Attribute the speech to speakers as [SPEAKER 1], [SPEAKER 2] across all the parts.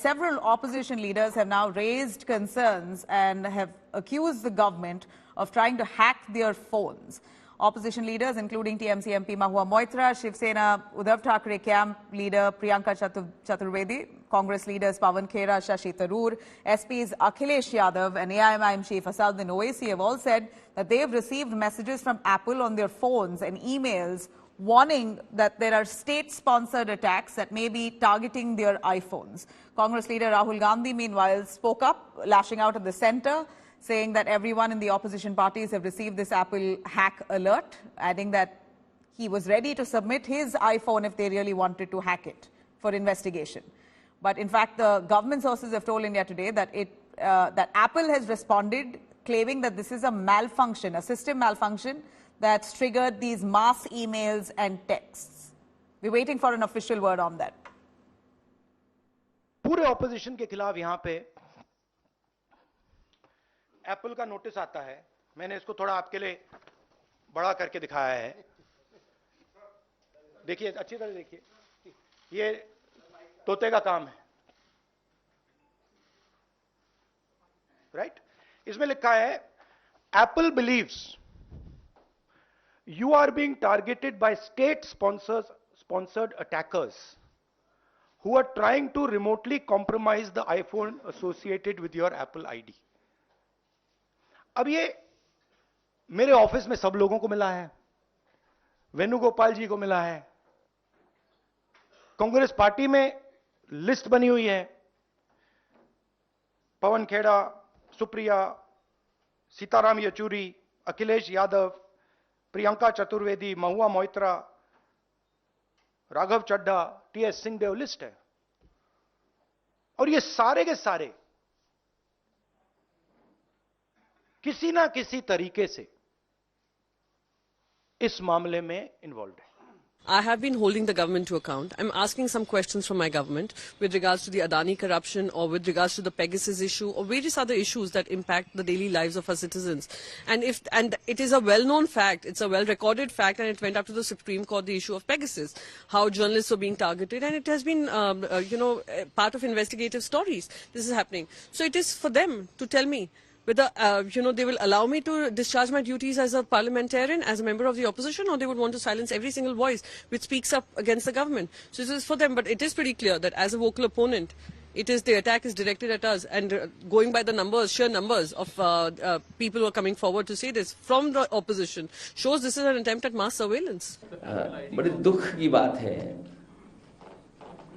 [SPEAKER 1] several opposition leaders have now raised concerns and have accused the government of trying to hack their phones. Opposition leaders, including TMC MP Mahua Moitra, Shiv Sena Uddhav Thackeray camp leader Priyanka Chaturvedi, Congress leaders Pawan Khera, Shashi Tharoor, SPs Akhilesh Yadav and AIMIM chief Asaduddin Owaisi have all said that they have received messages from Apple on their phones and emails warning that there are state-sponsored attacks that may be targeting their iPhones. Congress leader Rahul Gandhi, meanwhile, spoke up, lashing out at the centre, saying that everyone in the opposition parties have received this Apple hack alert, adding that he was ready to submit his iPhone if they really wanted to hack it for investigation. But in fact, the government sources have told India Today that that Apple has responded, claiming that this is a malfunction, a system malfunction that's triggered these mass emails and texts. We're waiting for an official word on that.
[SPEAKER 2] पूरे opposition के खिलाफ यहां पे Apple का notice आता है। मैंने इसको थोड़ा आपके लिए बड़ा करके दिखाया है। देखिए, अच्छी तरह देखिए, ये तोते का काम है, राइट? इसमें लिखा है, Apple believes you are being targeted by state-sponsored attackers who are trying to remotely compromise the iPhone associated with your Apple ID. अब ये मेरे ऑफिस में सब लोगों को मिला है, वेणुगोपाल जी को मिला है, कांग्रेस पार्टी में लिस्ट बनी हुई है, पवन खेड़ा, सुप्रिया, सीताराम येचुरी, अखिलेश यादव, प्रियंका चतुर्वेदी, महुआ मोइत्रा, राघव चड्ढा, टीएस सिंहदेव लिस्ट है। और ये सारे के सारे किसी ना किसी तरीके से इस मामले में इन्वॉल्व है।
[SPEAKER 3] I have been holding the government to account. I'm asking some questions from my government with regards to the Adani corruption or with regards to the Pegasus issue or various other issues that impact the daily lives of our citizens. And it is a well-known fact, it's a well-recorded fact, and it went up to the Supreme Court, the issue of Pegasus, how journalists were being targeted, and it has been, part of investigative stories. This is happening. So it is for them to tell me whether, they will allow me to discharge my duties as a parliamentarian, as a member of the opposition, or they would want to silence every single voice which speaks up against the government. So this is for them, but it is pretty clear that as a vocal opponent, the attack is directed at us, and going by the numbers, sheer numbers of people who are coming forward to say this from the opposition shows this is an attempt at mass surveillance.
[SPEAKER 4] बड़े दुख की बात है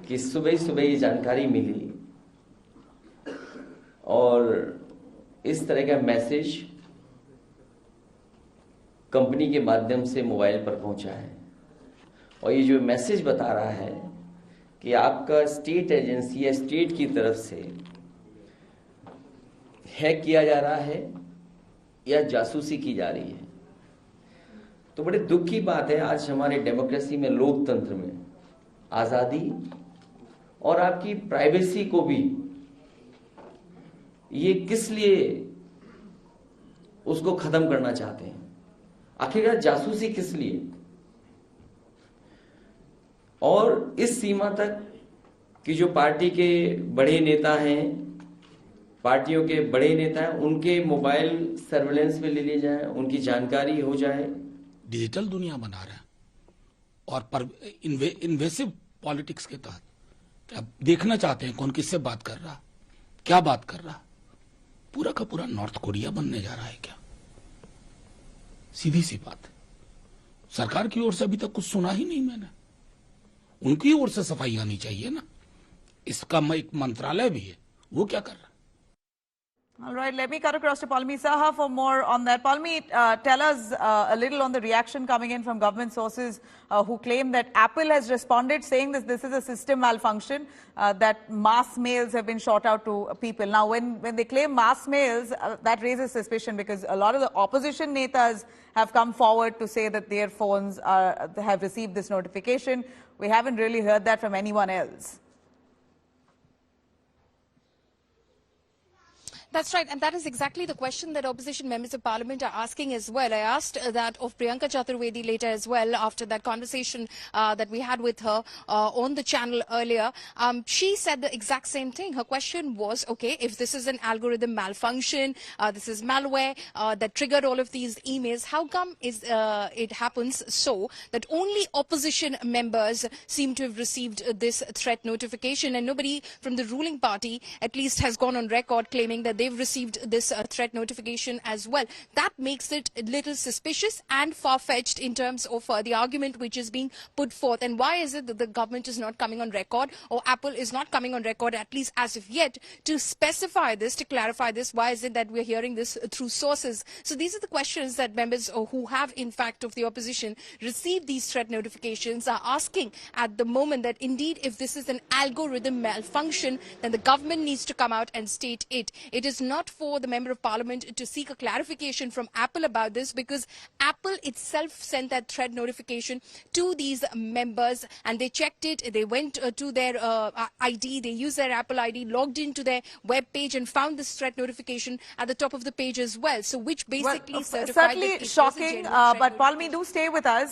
[SPEAKER 4] कि सुबह ये जानकारी मिली और इस तरह का मैसेज कंपनी के माध्यम से मोबाइल पर पहुंचा है और ये जो मैसेज बता रहा है कि आपका स्टेट एजेंसी या स्टेट की तरफ से हैक किया जा रहा है या जासूसी की जा रही है। तो बड़े दुख की बात है, आज हमारे डेमोक्रेसी में, लोकतंत्र में आज़ादी और आपकी प्राइवेसी को भी ये किस लिए उसको खत्म करना चाहते हैं? आखिरकार जासूसी किस लिए? और इस सीमा तक कि जो पार्टी के बड़े नेता हैं, पार्टियों के बड़े नेता हैं, उनके मोबाइल सर्वेलेंस में ले लिए जाए, उनकी जानकारी हो जाए।
[SPEAKER 5] डिजिटल दुनिया बना रहा है और इन्वेसिव पॉलिटिक्स के तहत अब देखना चाहते हैं कौन किससे बात कर रहा, क्या बात कर रहा। पूरा का पूरा नॉर्थ कोरिया बनने जा रहा है क्या? सीधी सी बात है। सरकार की ओर से अभी तक कुछ सुना ही नहीं मैंने। उनकी ओर से सफाई आनी चाहिए ना। इसका एक मंत्रालय भी है, वो क्या कर रहा है?
[SPEAKER 1] All right, let me cut across to Palmi Saha for more on that. Palmi, tell us a little on the reaction coming in from government sources who claim that Apple has responded saying that this is a system malfunction, that mass mails have been shot out to people. Now, when they claim mass mails, that raises suspicion because a lot of the opposition netas have come forward to say that their phones have received this notification. We haven't really heard that from anyone else.
[SPEAKER 6] That's right, and that is exactly the question that opposition members of parliament are asking as well. I asked that of Priyanka Chaturvedi later as well, after that conversation that we had with her on the channel earlier. She said the exact same thing. Her question was, okay, if this is an algorithm malfunction, this is malware that triggered all of these emails, how come it happens so that only opposition members seem to have received this threat notification, and nobody from the ruling party at least has gone on record claiming that they've received this threat notification as well. That makes it a little suspicious and far-fetched in terms of the argument which is being put forth. And why is it that the government is not coming on record, or Apple is not coming on record, at least as of yet, to specify this, to clarify this? Why is it that we're hearing this through sources? So these are the questions that members who have, in fact, of the opposition received these threat notifications are asking at the moment, that indeed, if this is an algorithm malfunction, then the government needs to come out and state it. It is not for the member of parliament to seek a clarification from Apple about this, because Apple itself sent that threat notification to these members, and they checked it. They went to their ID, they used their Apple ID, logged into their web page and found this threat notification at the top of the page as well. So which basically certified
[SPEAKER 1] certainly
[SPEAKER 6] that it was a
[SPEAKER 1] shocking,
[SPEAKER 6] genuine threat
[SPEAKER 1] but Palmi,
[SPEAKER 6] notification.
[SPEAKER 1] do stay with us.